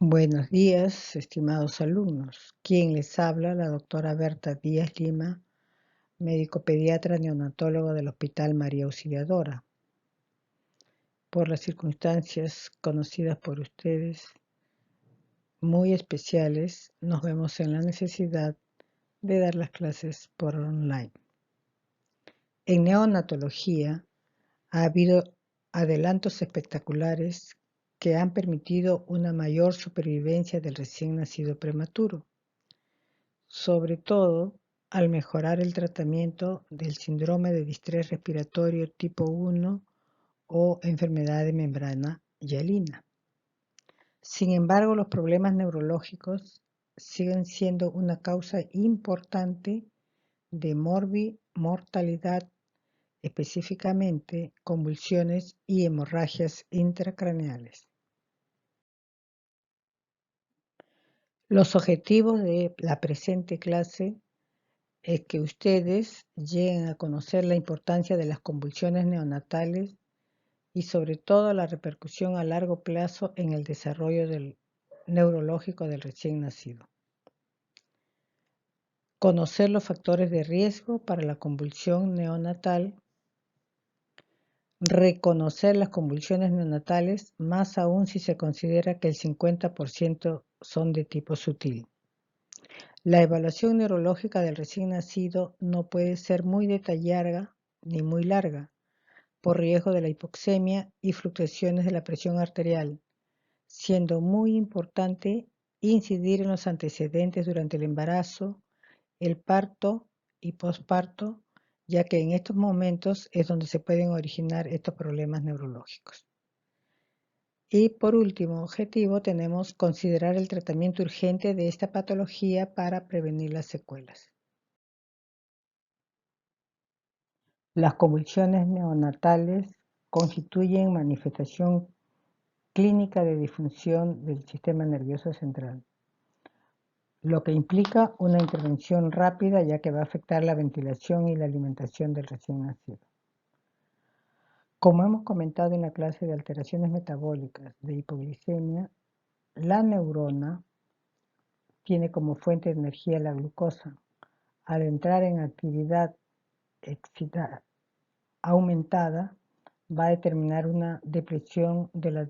Buenos días, estimados alumnos. Quien les habla, la doctora Berta Díaz Lima, médico pediatra neonatólogo del Hospital María Auxiliadora. Por las circunstancias conocidas por ustedes, muy especiales, nos vemos en la necesidad de dar las clases por online. En neonatología ha habido adelantos espectaculares que han permitido una mayor supervivencia del recién nacido prematuro, sobre todo al mejorar el tratamiento del síndrome de distrés respiratorio tipo 1 o enfermedad de membrana hialina. Sin embargo, los problemas neurológicos siguen siendo una causa importante de mortalidad, específicamente convulsiones y hemorragias intracraneales. Los objetivos de la presente clase es que ustedes lleguen a conocer la importancia de las convulsiones neonatales y sobre todo la repercusión a largo plazo en el desarrollo neurológico del recién nacido. Conocer los factores de riesgo para la convulsión neonatal. Reconocer las convulsiones neonatales, más aún si se considera que el 50% son de tipo sutil. La evaluación neurológica del recién nacido no puede ser muy detallada ni muy larga, por riesgo de la hipoxemia y fluctuaciones de la presión arterial, siendo muy importante incidir en los antecedentes durante el embarazo, el parto y posparto, ya que en estos momentos es donde se pueden originar estos problemas neurológicos. Y por último objetivo tenemos considerar el tratamiento urgente de esta patología para prevenir las secuelas. Las convulsiones neonatales constituyen manifestación clínica de disfunción del sistema nervioso central, lo que implica una intervención rápida ya que va a afectar la ventilación y la alimentación del recién nacido. Como hemos comentado en la clase de alteraciones metabólicas de hipoglicemia, la neurona tiene como fuente de energía la glucosa. Al entrar en actividad aumentada, va a determinar una depresión de la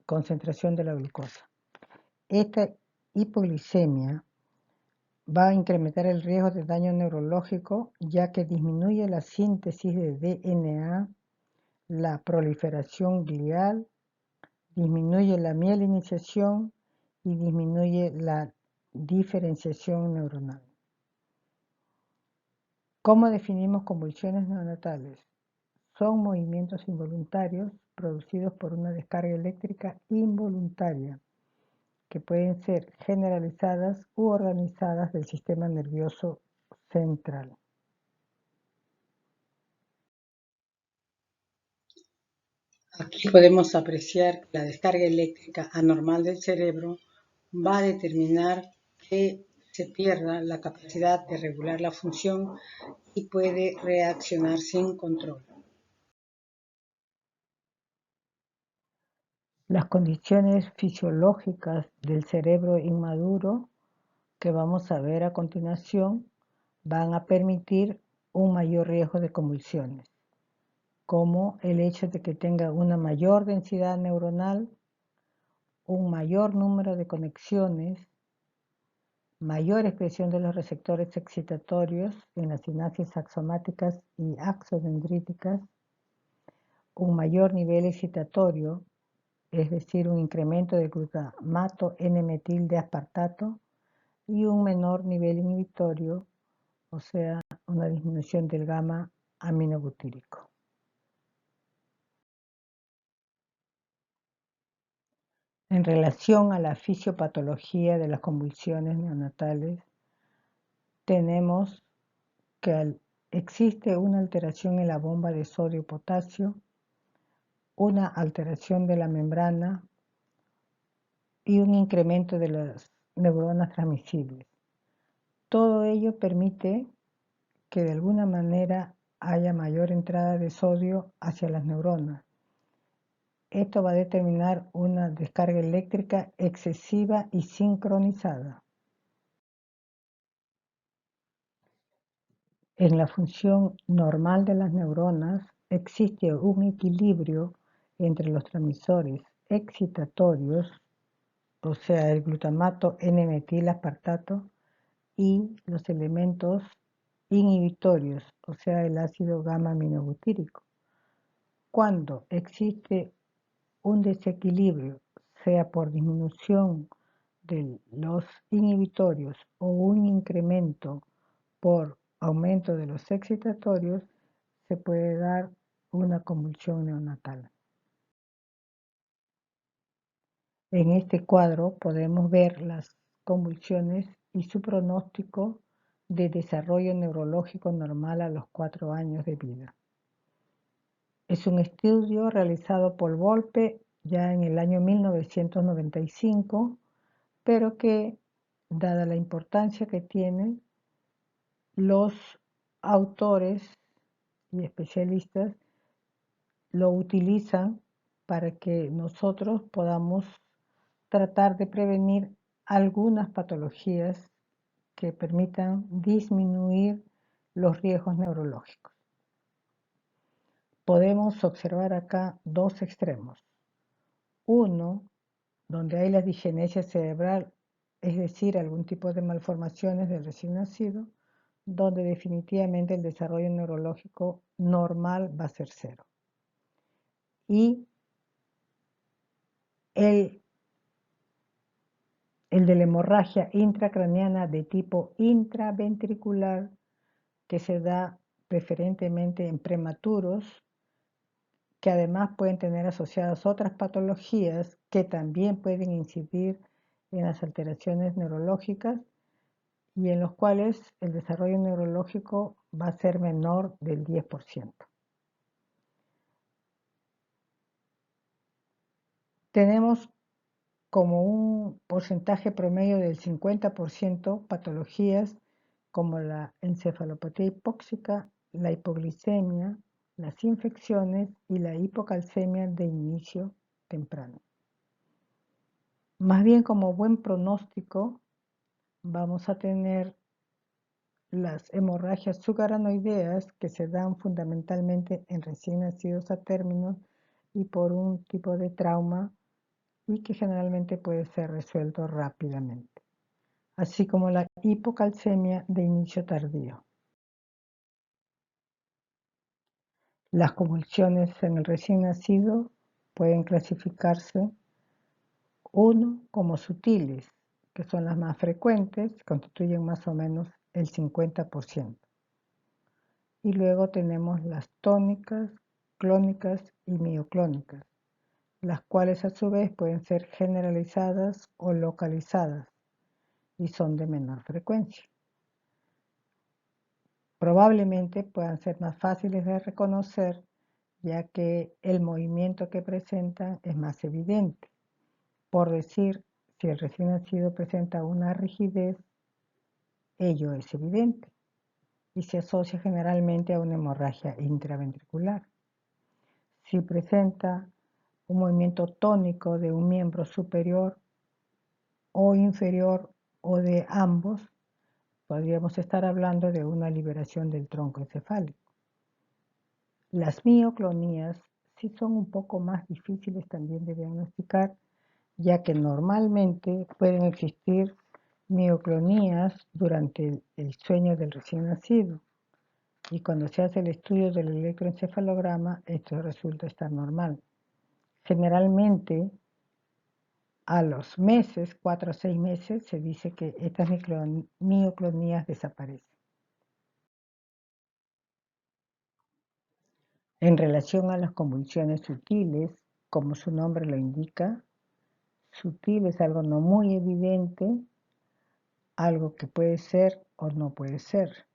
concentración de la glucosa. Esta hipoglicemia va a incrementar el riesgo de daño neurológico, ya que disminuye la síntesis de DNA, la proliferación glial, disminuye la mielinización y disminuye la diferenciación neuronal. ¿Cómo definimos convulsiones neonatales? Son movimientos involuntarios producidos por una descarga eléctrica involuntaria, que pueden ser generalizadas u organizadas del sistema nervioso central. Aquí podemos apreciar que la descarga eléctrica anormal del cerebro va a determinar que se pierda la capacidad de regular la función y puede reaccionar sin control. Las condiciones fisiológicas del cerebro inmaduro que vamos a ver a continuación van a permitir un mayor riesgo de convulsiones, como el hecho de que tenga una mayor densidad neuronal, un mayor número de conexiones, mayor expresión de los receptores excitatorios en las sinapsis axomáticas y axodendríticas, un mayor nivel excitatorio, es decir, un incremento del glutamato N-metil de aspartato, y un menor nivel inhibitorio, o sea, una disminución del gamma aminobutírico. En relación a la fisiopatología de las convulsiones neonatales, tenemos que existe una alteración en la bomba de sodio-potasio, una alteración de la membrana y un incremento de las neuronas transmisibles. Todo ello permite que de alguna manera haya mayor entrada de sodio hacia las neuronas. Esto va a determinar una descarga eléctrica excesiva y sincronizada. En la función normal de las neuronas existe un equilibrio entre los transmisores excitatorios, o sea, el glutamato N-metilaspartato, y los elementos inhibitorios, o sea, el ácido gamma-aminobutírico. Cuando existe un desequilibrio, sea por disminución de los inhibitorios o un incremento por aumento de los excitatorios, se puede dar una convulsión neonatal. En este cuadro podemos ver las convulsiones y su pronóstico de desarrollo neurológico normal a los 4 años de vida. Es un estudio realizado por Volpe ya en el año 1995, pero que, dada la importancia que tiene, los autores y especialistas lo utilizan para que nosotros podamos tratar de prevenir algunas patologías que permitan disminuir los riesgos neurológicos. Podemos observar acá dos extremos. Uno, donde hay la digenesia cerebral, es decir, algún tipo de malformaciones del recién nacido, donde definitivamente el desarrollo neurológico normal va a ser cero. Y el de la hemorragia intracraneana de tipo intraventricular, que se da preferentemente en prematuros, que además pueden tener asociadas otras patologías que también pueden incidir en las alteraciones neurológicas y en los cuales el desarrollo neurológico va a ser menor del 10%. Tenemos como un porcentaje promedio del 50% patologías como la encefalopatía hipóxica, la hipoglicemia, las infecciones y la hipocalcemia de inicio temprano. Más bien como buen pronóstico vamos a tener las hemorragias subaracnoideas que se dan fundamentalmente en recién nacidos a término y por un tipo de trauma y que generalmente puede ser resuelto rápidamente, así como la hipocalcemia de inicio tardío. Las convulsiones en el recién nacido pueden clasificarse, uno, como sutiles, que son las más frecuentes, constituyen más o menos el 50%. Y luego tenemos las tónicas, clónicas y mioclónicas, las cuales a su vez pueden ser generalizadas o localizadas y son de menor frecuencia. Probablemente puedan ser más fáciles de reconocer ya que el movimiento que presentan es más evidente. Por decir, si el recién nacido presenta una rigidez, ello es evidente y se asocia generalmente a una hemorragia intraventricular. Si presenta un movimiento tónico de un miembro superior o inferior o de ambos, podríamos estar hablando de una liberación del tronco encefálico. Las mioclonías sí son un poco más difíciles también de diagnosticar, ya que normalmente pueden existir mioclonías durante el sueño del recién nacido y cuando se hace el estudio del electroencefalograma esto resulta estar normal. Generalmente a los meses, 4 a 6 meses, se dice que estas mioclonías desaparecen. En relación a las convulsiones sutiles, como su nombre lo indica, sutil es algo no muy evidente, algo que puede ser o no puede ser.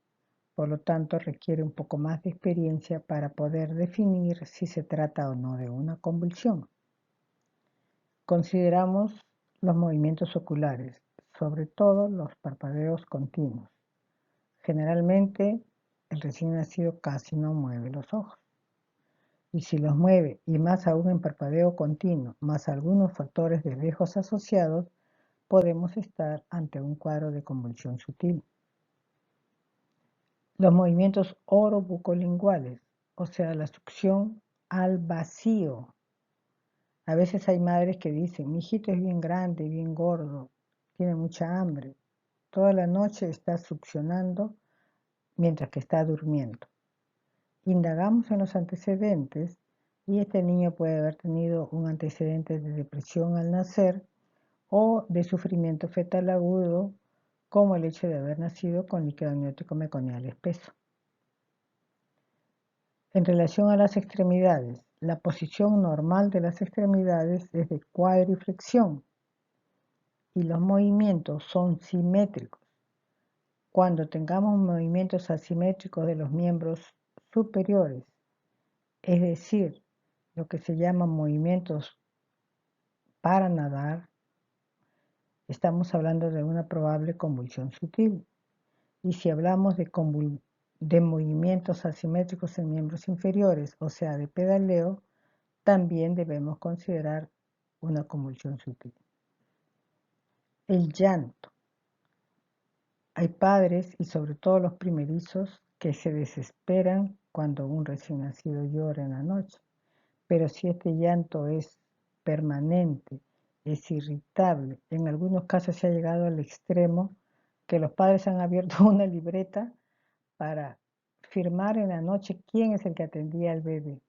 Por lo tanto, requiere un poco más de experiencia para poder definir si se trata o no de una convulsión. Consideramos los movimientos oculares, sobre todo los parpadeos continuos. Generalmente, el recién nacido casi no mueve los ojos. y si los mueve, y más aún en parpadeo continuo, más algunos factores de riesgos asociados, podemos estar ante un cuadro de convulsión sutil. Los movimientos orobucolinguales, o sea, la succión al vacío. A veces hay madres que dicen, mi hijito es bien grande, bien gordo, tiene mucha hambre. Toda la noche está succionando mientras que está durmiendo. Indagamos en los antecedentes y este niño puede haber tenido un antecedente de depresión al nacer o de sufrimiento fetal agudo, como el hecho de haber nacido con líquido amniótico meconial espeso. En relación a las extremidades, la posición normal de las extremidades es de cuadriflexión y los movimientos son simétricos. Cuando tengamos movimientos asimétricos de los miembros superiores, es decir, lo que se llaman movimientos para nadar, estamos hablando de una probable convulsión sutil. Y si hablamos de movimientos asimétricos en miembros inferiores, o sea, de pedaleo, también debemos considerar una convulsión sutil. El llanto. Hay padres, y sobre todo los primerizos, que se desesperan cuando un recién nacido llora en la noche. Pero si este llanto es permanente, es irritable, en algunos casos se ha llegado al extremo que los padres han abierto una libreta para firmar en la noche quién es el que atendía al bebé,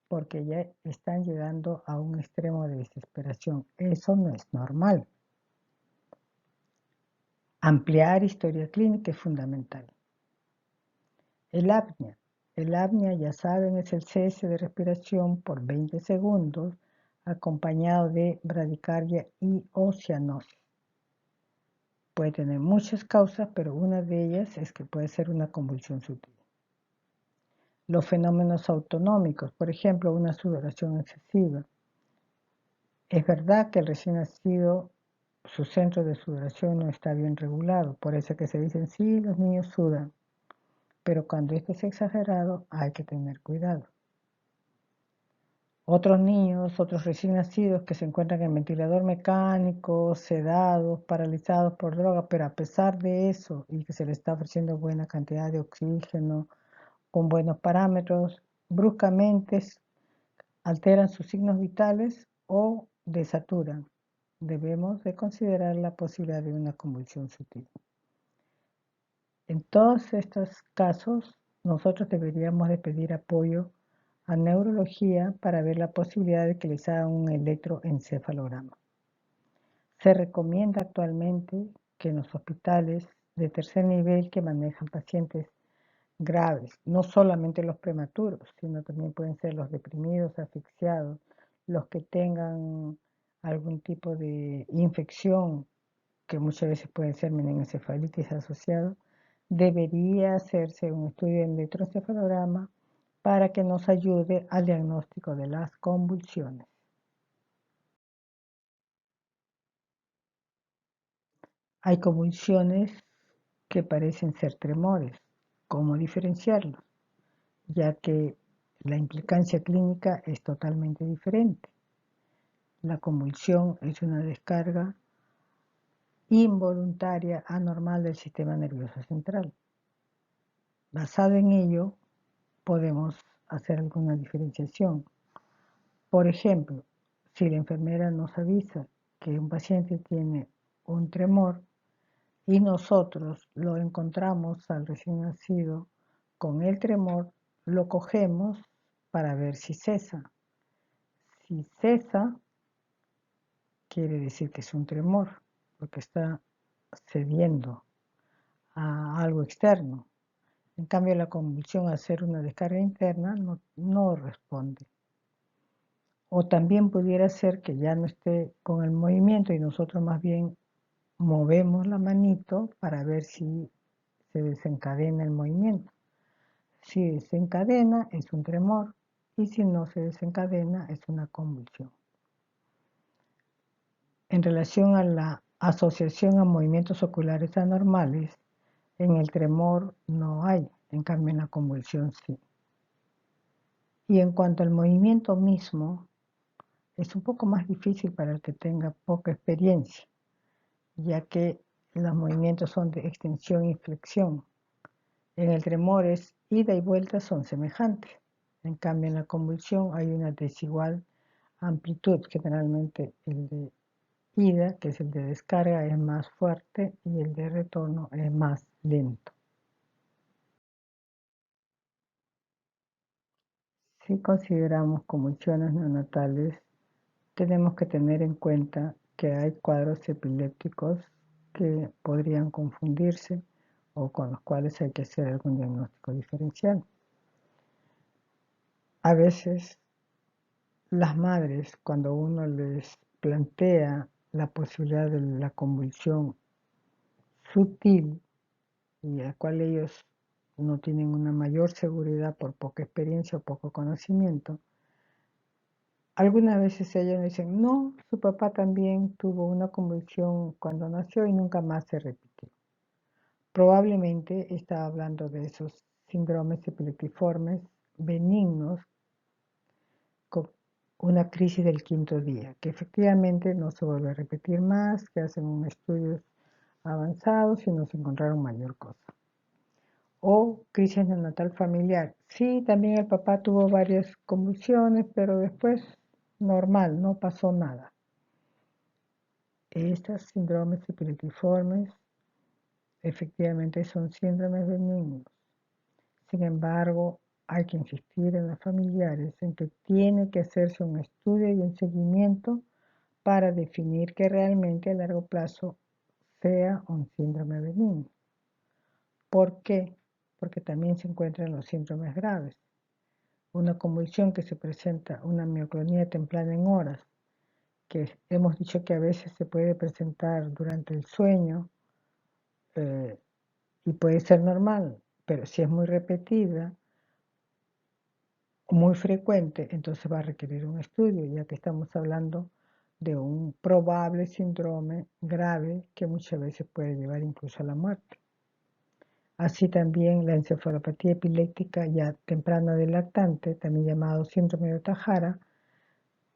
porque ya están llegando a un extremo de desesperación. Eso no es normal. Ampliar historia clínica es fundamental. El apnea. El apnea, ya saben, es el cese de respiración por 20 segundos acompañado de bradicardia y o cianosis. Puede tener muchas causas, pero una de ellas es que puede ser una convulsión sutil. Los fenómenos autonómicos, por ejemplo, una sudoración excesiva. Es verdad que el recién nacido, su centro de sudoración no está bien regulado, por eso que se dicen, sí, los niños sudan, pero cuando esto es exagerado hay que tener cuidado. Otros niños, otros recién nacidos que se encuentran en ventilador mecánico, sedados, paralizados por droga, pero a pesar de eso y que se les está ofreciendo buena cantidad de oxígeno, con buenos parámetros, bruscamente alteran sus signos vitales o desaturan. Debemos de considerar la posibilidad de una convulsión sutil. En todos estos casos, nosotros deberíamos de pedir apoyo a neurología para ver la posibilidad de que les hagan un electroencefalograma. Se recomienda actualmente que en los hospitales de tercer nivel que manejan pacientes graves, no solamente los prematuros, sino también pueden ser los deprimidos, asfixiados, los que tengan algún tipo de infección, que muchas veces puede ser meningoencefalitis asociado, debería hacerse un estudio de electroencefalograma para que nos ayude al diagnóstico de las convulsiones. Hay convulsiones que parecen ser tremores. ¿Cómo diferenciarlos? Ya que la implicancia clínica es totalmente diferente. La convulsión es una descarga involuntaria anormal del sistema nervioso central. Basado en ello, podemos hacer alguna diferenciación. Por ejemplo, si la enfermera nos avisa que un paciente tiene un tremor y nosotros lo encontramos al recién nacido con el tremor, lo cogemos para ver si cesa. Si cesa, quiere decir que es un tremor, porque está cediendo a algo externo. En cambio, la convulsión, al ser una descarga interna, no responde. O también pudiera ser que ya no esté con el movimiento y nosotros más bien movemos la manito para ver si se desencadena el movimiento. Si desencadena es un tremor y si no se desencadena es una convulsión. En relación a la asociación a movimientos oculares anormales, en el tremor no hay, en cambio en la convulsión sí. Y en cuanto al movimiento mismo, es un poco más difícil para el que tenga poca experiencia, ya que los movimientos son de extensión y flexión. En el tremor es ida y vuelta son semejantes. En cambio, en la convulsión hay una desigual amplitud. Generalmente el de ida, que es el de descarga, es más fuerte y el de retorno es más lento. Si consideramos convulsiones neonatales, tenemos que tener en cuenta que hay cuadros epilépticos que podrían confundirse o con los cuales hay que hacer algún diagnóstico diferencial. A veces las madres, cuando uno les plantea la posibilidad de la convulsión sutil y a la cual ellos no tienen una mayor seguridad por poca experiencia o poco conocimiento, algunas veces ellos dicen, no, su papá también tuvo una convulsión cuando nació y nunca más se repitió. Probablemente está hablando de esos síndromes epileptiformes benignos con una crisis del quinto día, que efectivamente no se vuelve a repetir más, que hacen un estudios avanzados y no se encontraron mayor cosa. O crisis neonatal familiar. Sí, también el papá tuvo varias convulsiones, pero después normal, no pasó nada. Estas síndromes epileptiformes efectivamente son síndromes benignos. Sin embargo, hay que insistir en los familiares en que tiene que hacerse un estudio y un seguimiento para definir que realmente a largo plazo sea un síndrome benigno. ¿Por qué? Porque también se encuentran los síndromes graves. Una convulsión que se presenta, una mioclonía temprana en horas, que hemos dicho que a veces se puede presentar durante el sueño y puede ser normal, pero si es muy repetida, muy frecuente, entonces va a requerir un estudio, ya que estamos hablando de un probable síndrome grave que muchas veces puede llevar incluso a la muerte. Así también la encefalopatía epiléptica ya temprana del lactante, también llamado síndrome de Ohtahara,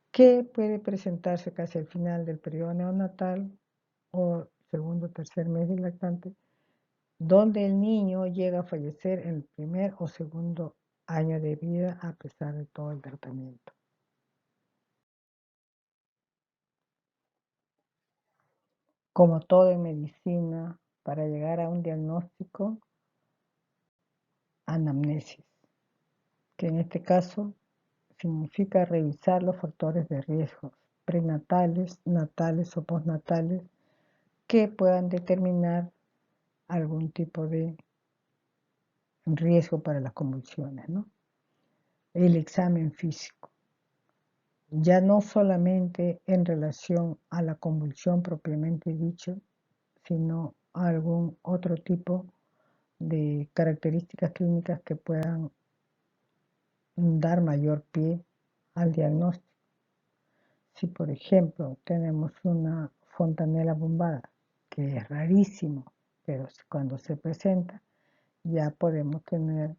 que puede presentarse casi al final del periodo neonatal o segundo o tercer mes del lactante, donde el niño llega a fallecer en el primer o segundo año de vida a pesar de todo el tratamiento. Como todo en medicina, para llegar a un diagnóstico, anamnesis, que en este caso significa revisar los factores de riesgo prenatales, natales o postnatales que puedan determinar algún tipo de riesgo para las convulsiones, ¿no? El examen físico, ya no solamente en relación a la convulsión propiamente dicho, sino a algún otro tipo de características clínicas que puedan dar mayor pie al diagnóstico. Si, por ejemplo, tenemos una fontanela bombada, que es rarísimo, pero cuando se presenta, ya podemos tener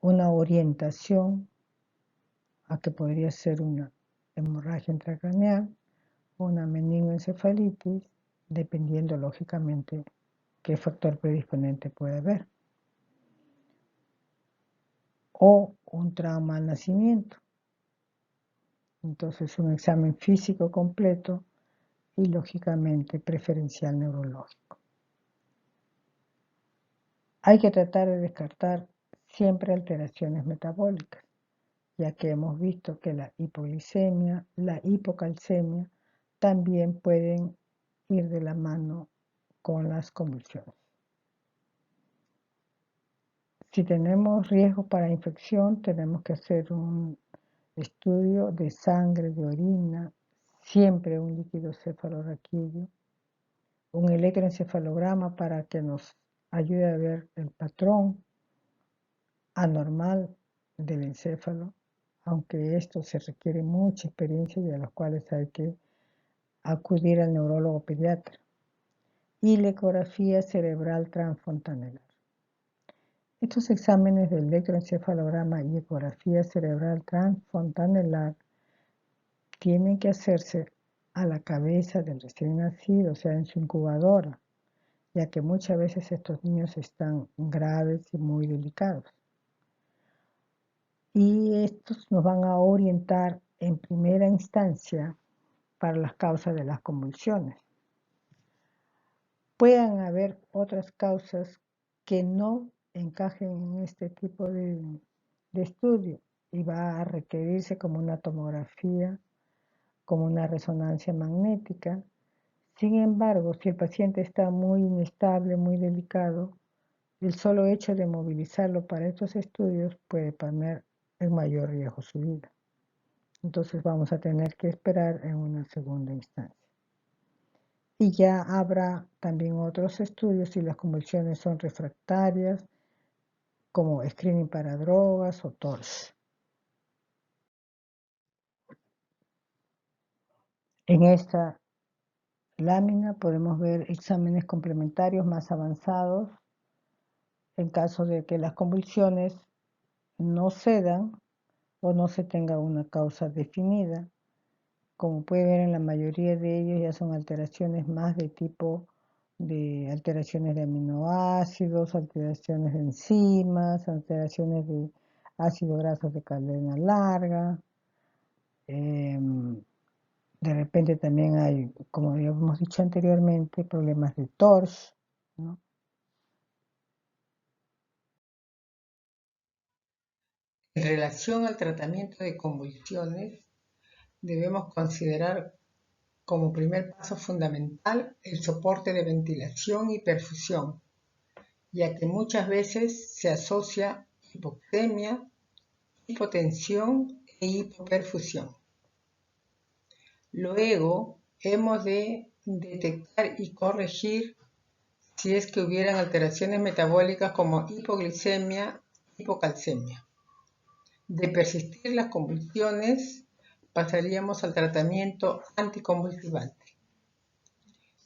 una orientación a que podría ser una hemorragia intracraneal o una meningoencefalitis, dependiendo lógicamente qué factor predisponente puede haber. O un trauma al nacimiento. Entonces un examen físico completo y lógicamente preferencial neurológico. Hay que tratar de descartar siempre alteraciones metabólicas, ya que hemos visto que la hipoglicemia, la hipocalcemia también pueden ir de la mano con las convulsiones. Si tenemos riesgo para infección, tenemos que hacer un estudio de sangre, de orina, siempre un líquido cefalorraquídeo, un electroencefalograma para que nos ayude a ver el patrón anormal del encéfalo, aunque esto se requiere mucha experiencia y a los cuales hay que acudir al neurólogo pediatra, y la ecografía cerebral transfontanelar. Estos exámenes de electroencefalograma y ecografía cerebral transfontanelar tienen que hacerse a la cabeza del recién nacido, o sea, en su incubadora, ya que muchas veces estos niños están graves y muy delicados. Y estos nos van a orientar en primera instancia para las causas de las convulsiones. Pueden haber otras causas que no encajen en este tipo de estudio y va a requerirse como una tomografía, como una resonancia magnética. Sin embargo, si el paciente está muy inestable, muy delicado, el solo hecho de movilizarlo para estos estudios puede poner en mayor riesgo su vida. Entonces vamos a tener que esperar en una segunda instancia. Y ya habrá también otros estudios si las convulsiones son refractarias, como screening para drogas o TORCH. En esta lámina podemos ver exámenes complementarios más avanzados en caso de que las convulsiones no cedan o no se tenga una causa definida. Como puede ver, en la mayoría de ellos ya son alteraciones más de tipo de alteraciones de aminoácidos, alteraciones de enzimas, alteraciones de ácidos grasos de cadena larga. De repente también hay, como habíamos dicho anteriormente, problemas de TORCH, ¿no? En relación al tratamiento de convulsiones, debemos considerar como primer paso fundamental el soporte de ventilación y perfusión, ya que muchas veces se asocia hipoxemia, hipotensión e hipoperfusión. Luego, hemos de detectar y corregir si es que hubieran alteraciones metabólicas como hipoglicemia, hipocalcemia. De persistir las convulsiones, pasaríamos al tratamiento anticonvulsivante.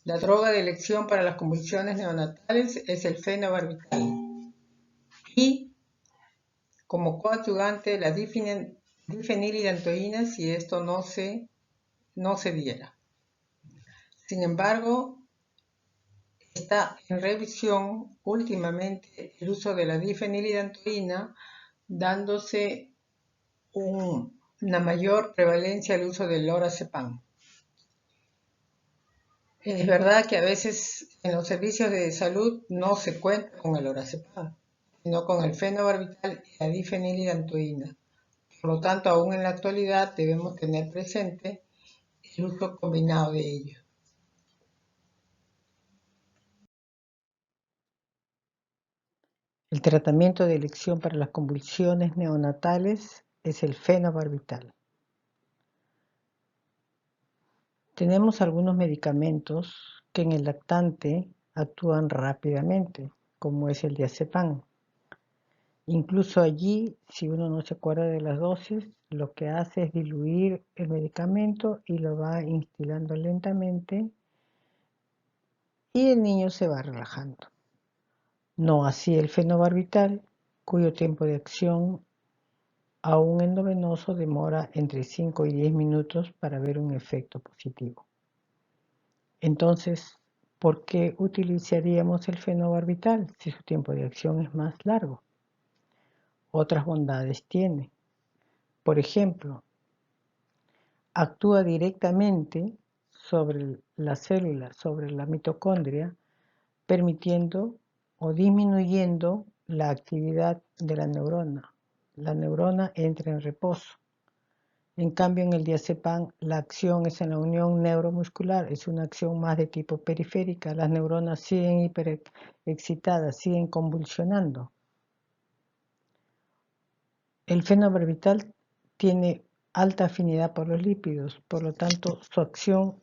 La droga de elección para las convulsiones neonatales es el fenobarbital y como coadyuvante la difenilidantoína si esto no se diera. Sin embargo, está en revisión últimamente el uso de la difenilidantoína, dándose una mayor prevalencia al uso del lorazepam. Es verdad que a veces en los servicios de salud no se cuenta con el lorazepam, sino con el fenobarbital y la difenilidantoína. Por lo tanto, aún en la actualidad debemos tener presente el uso combinado de ellos. El tratamiento de elección para las convulsiones neonatales es el fenobarbital. Tenemos algunos medicamentos que en el lactante actúan rápidamente, como es el diazepam. Incluso allí, si uno no se acuerda de las dosis, lo que hace es diluir el medicamento y lo va instilando lentamente y el niño se va relajando. No así el fenobarbital, cuyo tiempo de acción aún endovenoso demora entre 5 y 10 minutos para ver un efecto positivo. Entonces, ¿por qué utilizaríamos el fenobarbital si su tiempo de acción es más largo? Otras bondades tiene. Por ejemplo, actúa directamente sobre la célula, sobre la mitocondria, permitiendo o disminuyendo la actividad de la neurona. La neurona entra en reposo. En cambio, en el diazepam, la acción es en la unión neuromuscular, es una acción más de tipo periférica. Las neuronas siguen hiperexcitadas, siguen convulsionando. El fenobarbital tiene alta afinidad por los lípidos, por lo tanto, su acción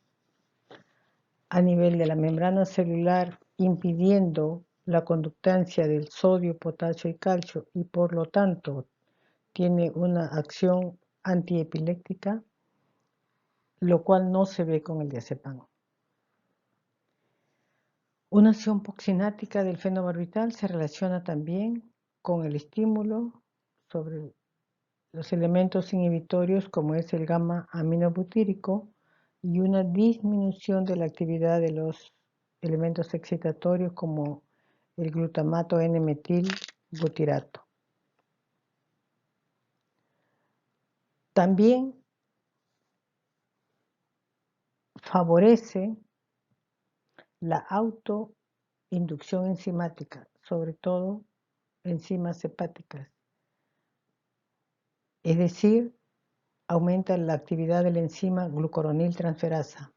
a nivel de la membrana celular, impidiendo la conductancia del sodio, potasio y calcio, y por lo tanto tiene una acción antiepiléptica, lo cual no se ve con el diazepam. Una acción proxinática del fenobarbital se relaciona también con el estímulo sobre los elementos inhibitorios como es el gamma aminobutírico y una disminución de la actividad de los elementos excitatorios como el glutamato N-metilbutirato. También favorece la autoinducción enzimática, sobre todo enzimas hepáticas, es decir, aumenta la actividad de la enzima glucuroniltransferasa,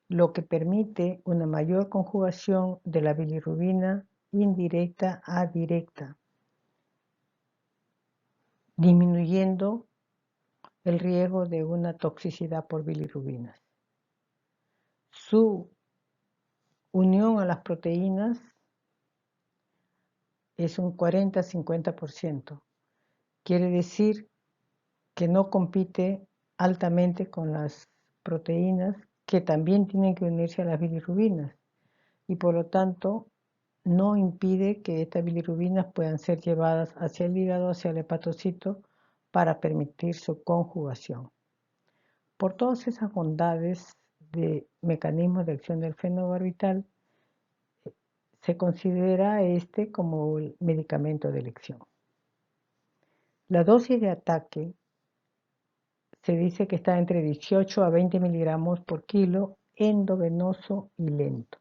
lo que permite una mayor conjugación de la bilirrubina indirecta a directa, disminuyendo el riesgo de una toxicidad por bilirrubinas. Su unión a las proteínas es un 40-50%. Quiere decir que no compite altamente con las proteínas que también tienen que unirse a las bilirrubinas y por lo tanto no impide que estas bilirrubinas puedan ser llevadas hacia el hígado, hacia el hepatocito para permitir su conjugación. Por todas esas bondades de mecanismos de acción del fenobarbital, se considera este como el medicamento de elección. La dosis de ataque se dice que está entre 18 a 20 miligramos por kilo, endovenoso y lento.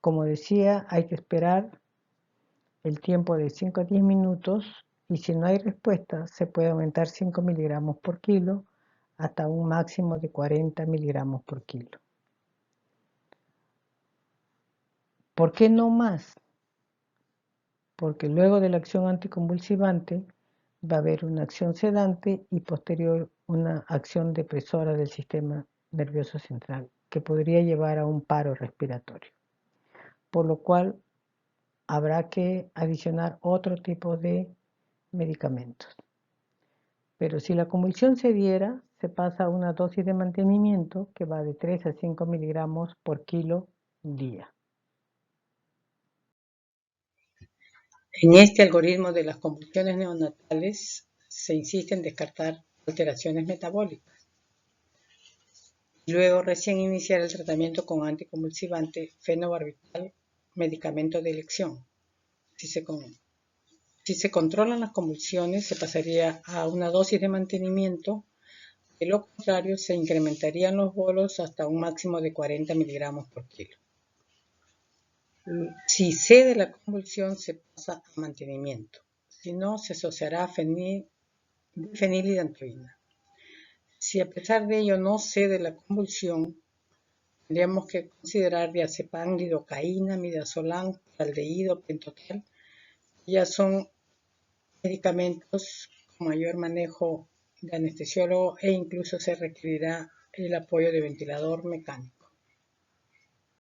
Como decía, hay que esperar el tiempo de 5 a 10 minutos y si no hay respuesta, se puede aumentar 5 miligramos por kilo hasta un máximo de 40 miligramos por kilo. ¿Por qué no más? Porque luego de la acción anticonvulsivante va a haber una acción sedante y posterior una acción depresora del sistema nervioso central, que podría llevar a un paro respiratorio. Por lo cual habrá que adicionar otro tipo de medicamentos. Pero si la convulsión se diera, se pasa a una dosis de mantenimiento que va de 3 a 5 miligramos por kilo día. En este algoritmo de las convulsiones neonatales se insiste en descartar alteraciones metabólicas y luego recién iniciar el tratamiento con anticonvulsivante, fenobarbital, medicamento de elección. Si se controlan las convulsiones, se pasaría a una dosis de mantenimiento. De lo contrario, se incrementarían los bolos hasta un máximo de 40 miligramos por kilo. Si cede la convulsión, se pasa a mantenimiento. Si no, se asociará a fenilidantoína. Si a pesar de ello no cede la convulsión, tendríamos que considerar diazepam, lidocaína, midazolam, aldehído, pentotal. Ya son medicamentos con mayor manejo de anestesiólogo e incluso se requerirá el apoyo de ventilador mecánico.